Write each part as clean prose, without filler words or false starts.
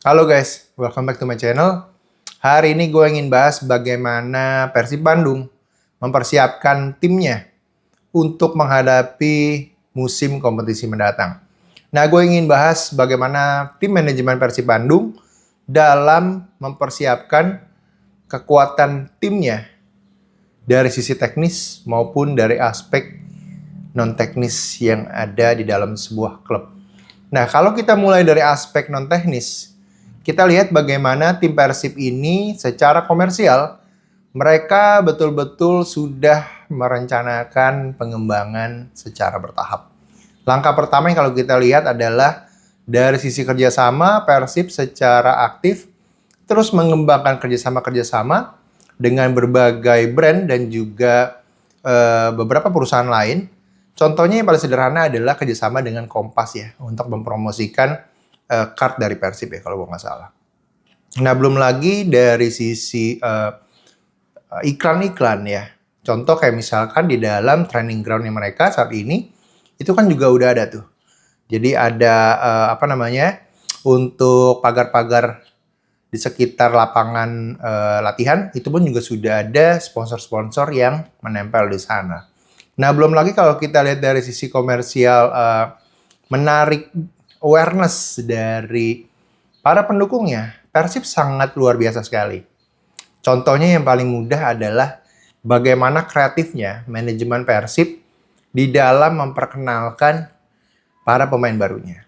Halo guys, welcome back to my channel. Hari ini gue ingin bahas bagaimana Persib Bandung mempersiapkan timnya untuk menghadapi musim kompetisi mendatang. Nah, gue ingin bahas bagaimana tim manajemen Persib Bandung dalam mempersiapkan kekuatan timnya dari sisi teknis maupun dari aspek non-teknis yang ada di dalam sebuah klub. Nah, kalau kita mulai dari aspek non-teknis, kita lihat bagaimana tim Persib ini secara komersial, mereka betul-betul sudah merencanakan pengembangan secara bertahap. Langkah pertama yang kalau kita lihat adalah dari sisi kerjasama, Persib secara aktif terus mengembangkan kerjasama-kerjasama dengan berbagai brand dan juga beberapa perusahaan lain. Contohnya yang paling sederhana adalah kerjasama dengan Kompas ya, untuk mempromosikan card dari Persib ya, kalau nggak salah. Nah, belum lagi dari sisi iklan-iklan ya. Contoh kayak misalkan di dalam training groundnya mereka saat ini, itu kan juga udah ada tuh. Jadi ada untuk pagar-pagar di sekitar lapangan latihan, itu pun juga sudah ada sponsor-sponsor yang menempel di sana. Nah, belum lagi kalau kita lihat dari sisi komersial, menarik awareness dari para pendukungnya, Persib sangat luar biasa sekali. Contohnya yang paling mudah adalah bagaimana kreatifnya manajemen Persib di dalam memperkenalkan para pemain barunya.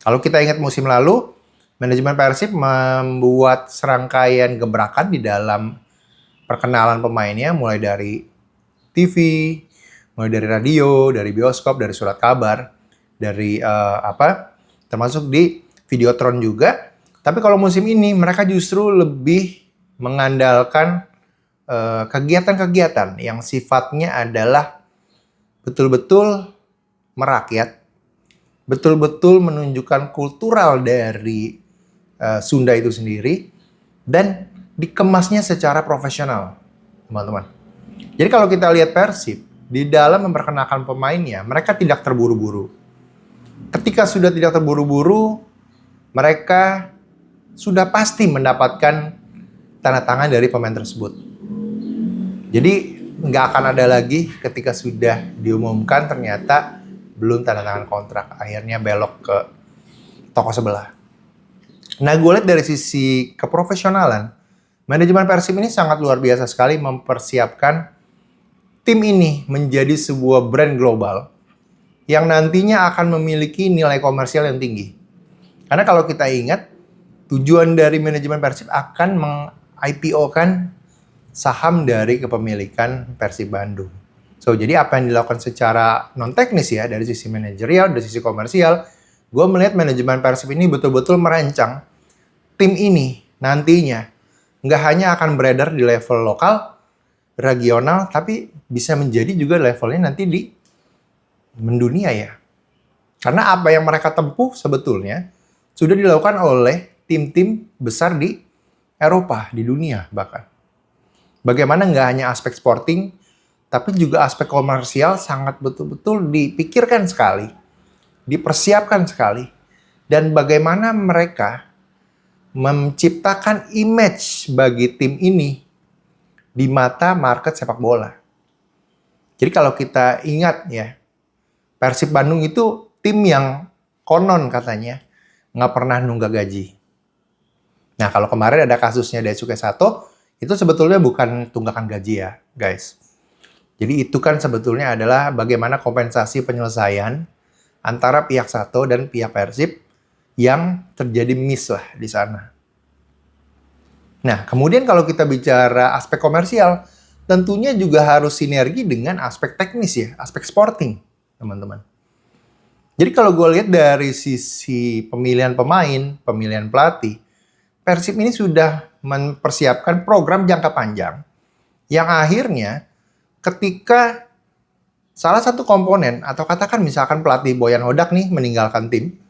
Kalau kita ingat musim lalu, manajemen Persib membuat serangkaian gebrakan di dalam perkenalan pemainnya, mulai dari TV, mulai dari radio, dari bioskop, dari surat kabar, dari termasuk di Videotron juga. Tapi kalau musim ini mereka justru lebih mengandalkan kegiatan-kegiatan yang sifatnya adalah betul-betul merakyat, betul-betul menunjukkan kultural dari Sunda itu sendiri, dan dikemasnya secara profesional, teman-teman. Jadi kalau kita lihat Persib, di dalam memperkenalkan pemainnya, mereka tidak terburu-buru. Ketika sudah tidak terburu-buru, mereka sudah pasti mendapatkan tanda tangan dari pemain tersebut. Jadi nggak akan ada lagi ketika sudah diumumkan ternyata belum tanda tangan kontrak, akhirnya belok ke toko sebelah. Nah, gue lihat dari sisi keprofesionalan, manajemen Persib ini sangat luar biasa sekali mempersiapkan tim ini menjadi sebuah brand global yang nantinya akan memiliki nilai komersial yang tinggi. Karena kalau kita ingat, tujuan dari manajemen Persib akan meng-IPO-kan saham dari kepemilikan Persib Bandung. So, jadi apa yang dilakukan secara non-teknis ya, dari sisi manajerial, dari sisi komersial, gue melihat manajemen Persib ini betul-betul merancang tim ini nantinya nggak hanya akan beredar di level lokal, regional, tapi bisa menjadi juga levelnya nanti di mendunia ya. Karena apa yang mereka tempuh sebetulnya sudah dilakukan oleh tim-tim besar di Eropa, di dunia bahkan. Bagaimana nggak hanya aspek sporting, tapi juga aspek komersial sangat betul-betul dipikirkan sekali, dipersiapkan sekali. Dan bagaimana mereka menciptakan image bagi tim ini di mata market sepak bola. Jadi kalau kita ingat ya, Persib Bandung itu tim yang konon katanya nggak pernah nunggak gaji. Nah, kalau kemarin ada kasusnya Daisuke Sato, itu sebetulnya bukan tunggakan gaji ya, guys. Jadi itu kan sebetulnya adalah bagaimana kompensasi penyelesaian antara pihak Sato dan pihak Persib yang terjadi miss lah di sana. Nah, kemudian kalau kita bicara aspek komersial, tentunya juga harus sinergi dengan aspek teknis ya, aspek sporting, teman-teman. Jadi kalau gue lihat dari sisi pemilihan pemain, pemilihan pelatih, Persib ini sudah mempersiapkan program jangka panjang yang akhirnya ketika salah satu komponen atau katakan misalkan pelatih Boyan Hodak nih meninggalkan tim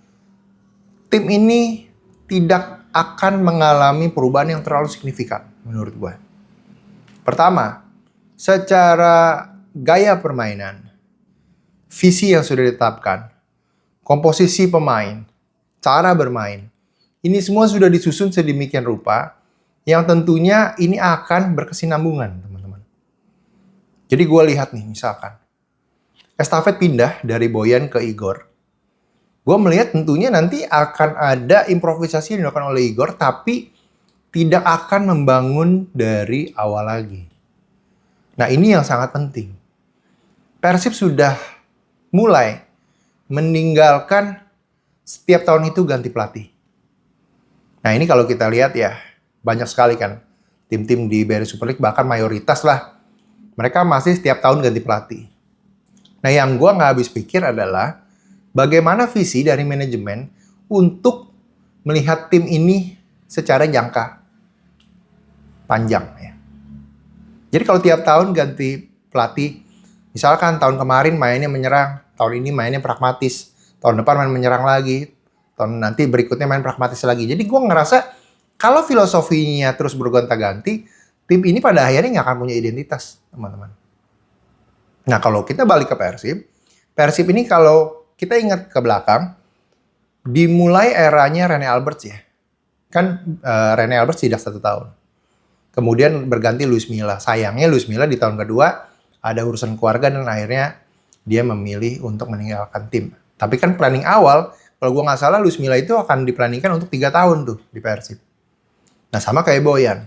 ini tidak akan mengalami perubahan yang terlalu signifikan menurut gue. Pertama, secara gaya permainan, visi yang sudah ditetapkan, komposisi pemain, cara bermain, Ini semua sudah disusun sedemikian rupa yang tentunya ini akan berkesinambungan, teman-teman. Jadi gue lihat nih, misalkan estafet pindah dari Boyan ke Igor. Gue melihat tentunya nanti akan ada improvisasi yang dilakukan oleh Igor, tapi tidak akan membangun dari awal lagi. Nah, ini yang sangat penting. Persib sudah mulai meninggalkan setiap tahun itu ganti pelatih. Nah, ini kalau kita lihat ya, banyak sekali kan tim-tim di BRI Super League, bahkan mayoritas lah, mereka masih setiap tahun ganti pelatih. Nah, yang gue nggak habis pikir adalah bagaimana visi dari manajemen untuk melihat tim ini secara jangka panjang ya. Jadi kalau tiap tahun ganti pelatih, misalkan tahun kemarin mainnya menyerang, tahun ini mainnya pragmatis, tahun depan main menyerang lagi, tahun nanti berikutnya main pragmatis lagi. Jadi gue ngerasa kalau filosofinya terus bergonta-ganti, tim ini pada akhirnya nggak akan punya identitas, teman-teman. Nah, kalau kita balik ke Persib ini kalau kita ingat ke belakang, dimulai eranya Rene Alberts ya. Kan Rene Alberts tidak 1 tahun. Kemudian berganti Luis Milla. Sayangnya Luis Milla di tahun kedua ada urusan keluarga dan akhirnya dia memilih untuk meninggalkan tim. Tapi kan planning awal, kalau gue nggak salah Luis Milla itu akan diplanningkan untuk 3 tahun tuh di Persib. Nah, sama kayak Boyan.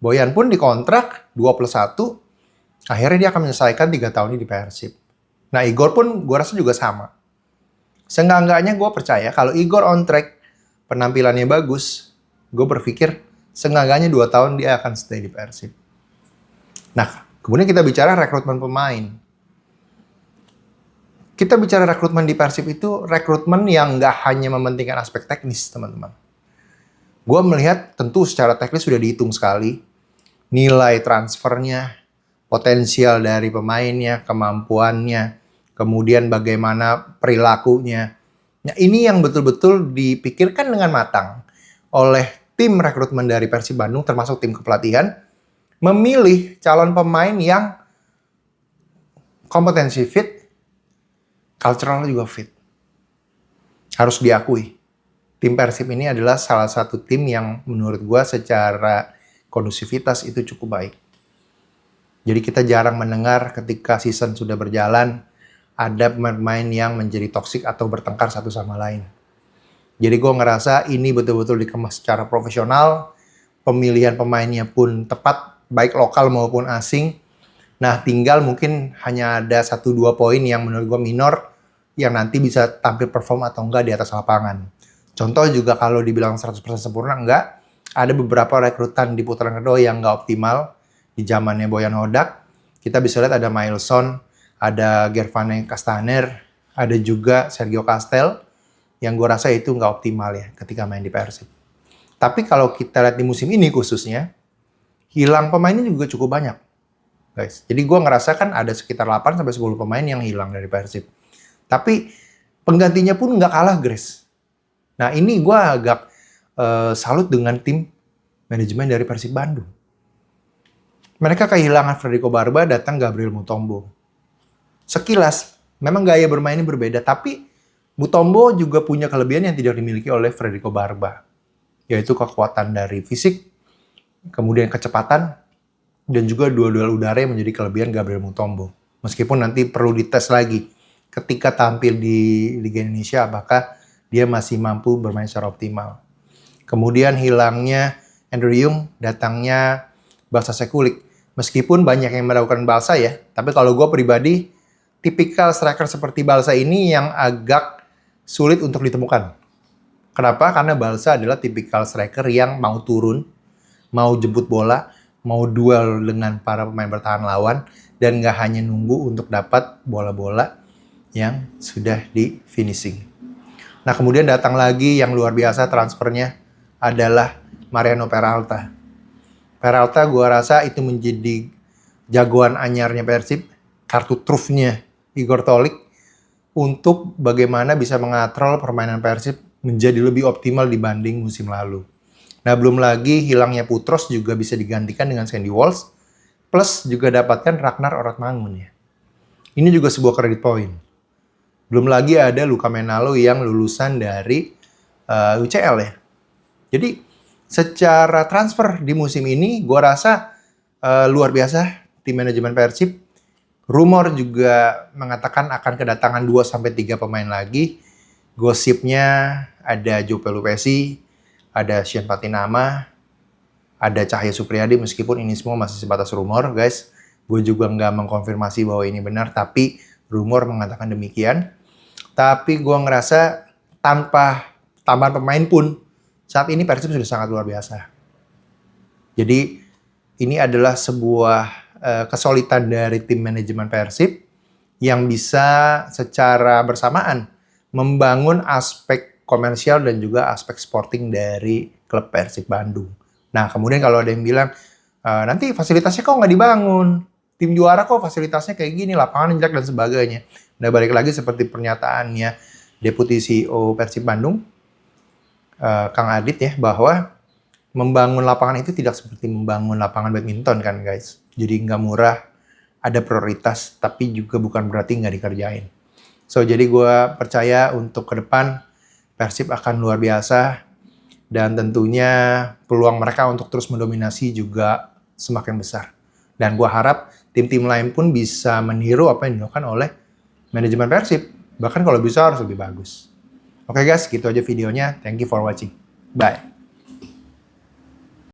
Boyan pun dikontrak 2+1, akhirnya dia akan menyelesaikan 3 tahun ini di Persib. Nah, Igor pun gue rasa juga sama. Seenggak-enggaknya gue percaya kalau Igor on track, penampilannya bagus, gue berpikir seenggak-enggaknya 2 tahun dia akan stay di Persib. Nah, kemudian kita bicara rekrutmen pemain. Kita bicara rekrutmen di Persib itu rekrutmen yang nggak hanya mementingkan aspek teknis, teman-teman. Gue melihat tentu secara teknis sudah dihitung sekali. Nilai transfernya, potensial dari pemainnya, kemampuannya, kemudian bagaimana perilakunya. Nah, ini yang betul-betul dipikirkan dengan matang oleh tim rekrutmen dari Persib Bandung, termasuk tim kepelatihan, memilih calon pemain yang kompetensi fit, cultural juga fit. Harus diakui, tim Persib ini adalah salah satu tim yang menurut gue secara kondusivitas itu cukup baik. Jadi kita jarang mendengar ketika season sudah berjalan, ada pemain-pemain yang menjadi toksik atau bertengkar satu sama lain. Jadi gue ngerasa ini betul-betul dikemas secara profesional, pemilihan pemainnya pun tepat, baik lokal maupun asing. Nah, tinggal mungkin hanya ada 1-2 poin yang menurut gue minor, yang nanti bisa tampil perform atau enggak di atas lapangan. Contoh juga kalau dibilang 100% sempurna, enggak. Ada beberapa rekrutan di putaran kedua yang enggak optimal. Di zamannya Boyan Hodak, kita bisa lihat ada Mailson, ada Gervane Castaner, ada juga Sergio Castel, yang gue rasa itu nggak optimal ya ketika main di Persib. Tapi kalau kita lihat di musim ini khususnya, hilang pemainnya juga cukup banyak, guys. Jadi gue ngerasa kan ada sekitar 8-10 pemain yang hilang dari Persib. Tapi penggantinya pun nggak kalah, Grace. Nah, ini gue agak salut dengan tim manajemen dari Persib Bandung. Mereka kehilangan Frederico Barba, datang Gabriel Mutombo. Sekilas, memang gaya bermainnya berbeda, tapi Mutombo juga punya kelebihan yang tidak dimiliki oleh Frederico Barba, yaitu kekuatan dari fisik, kemudian kecepatan, dan juga duel-duel udara yang menjadi kelebihan Gabriel Mutombo. Meskipun nanti perlu dites lagi ketika tampil di Liga Indonesia, apakah dia masih mampu bermain secara optimal. Kemudian hilangnya Andrew Yung, datangnya Balsa Sekulik. Meskipun banyak yang melakukan Balsa ya, tapi kalau gue pribadi, tipikal striker seperti Balsa ini yang agak sulit untuk ditemukan. Kenapa? Karena Balsa adalah tipikal striker yang mau turun, mau jemput bola, mau duel dengan para pemain bertahan lawan, dan nggak hanya nunggu untuk dapat bola-bola yang sudah di finishing. Nah, kemudian datang lagi yang luar biasa transfernya adalah Mariano Peralta. Peralta gue rasa itu menjadi jagoan anyarnya Persib, kartu trufnya Igor Tolik, untuk bagaimana bisa mengatrol permainan Persib menjadi lebih optimal dibanding musim lalu. Nah, belum lagi hilangnya Putros juga bisa digantikan dengan Sandy Walsh, plus juga dapatkan Ragnar Orotmangun ya. Ini juga sebuah kredit poin. Belum lagi ada Luka Menalo yang lulusan dari UCL ya. Jadi secara transfer di musim ini, gue rasa luar biasa tim manajemen Persib. Rumor juga mengatakan akan kedatangan 2-3 pemain lagi. Gosipnya ada Joe Pelupesi, ada Sean Patinama, ada Cahya Supriyadi, meskipun ini semua masih sebatas rumor, guys. Gue juga nggak mengkonfirmasi bahwa ini benar, tapi rumor mengatakan demikian. Tapi gue ngerasa tanpa tambahan pemain pun, saat ini Persib sudah sangat luar biasa. Jadi ini adalah sebuah kesulitan dari tim manajemen Persib yang bisa secara bersamaan membangun aspek komersial dan juga aspek sporting dari klub Persib Bandung. Nah, kemudian kalau ada yang bilang, nanti fasilitasnya kok nggak dibangun? Tim juara kok fasilitasnya kayak gini, lapangan jelek dan sebagainya. Nah, balik lagi seperti pernyataannya Deputi CEO Persib Bandung, Kang Adit ya, bahwa membangun lapangan itu tidak seperti membangun lapangan badminton kan guys. Jadi nggak murah, ada prioritas, tapi juga bukan berarti nggak dikerjain. So, jadi gue percaya untuk ke depan Persib akan luar biasa, dan tentunya peluang mereka untuk terus mendominasi juga semakin besar. Dan gue harap tim-tim lain pun bisa meniru apa yang dilakukan oleh manajemen Persib. Bahkan kalau bisa harus lebih bagus. Oke guys, gitu aja videonya. Thank you for watching. Bye.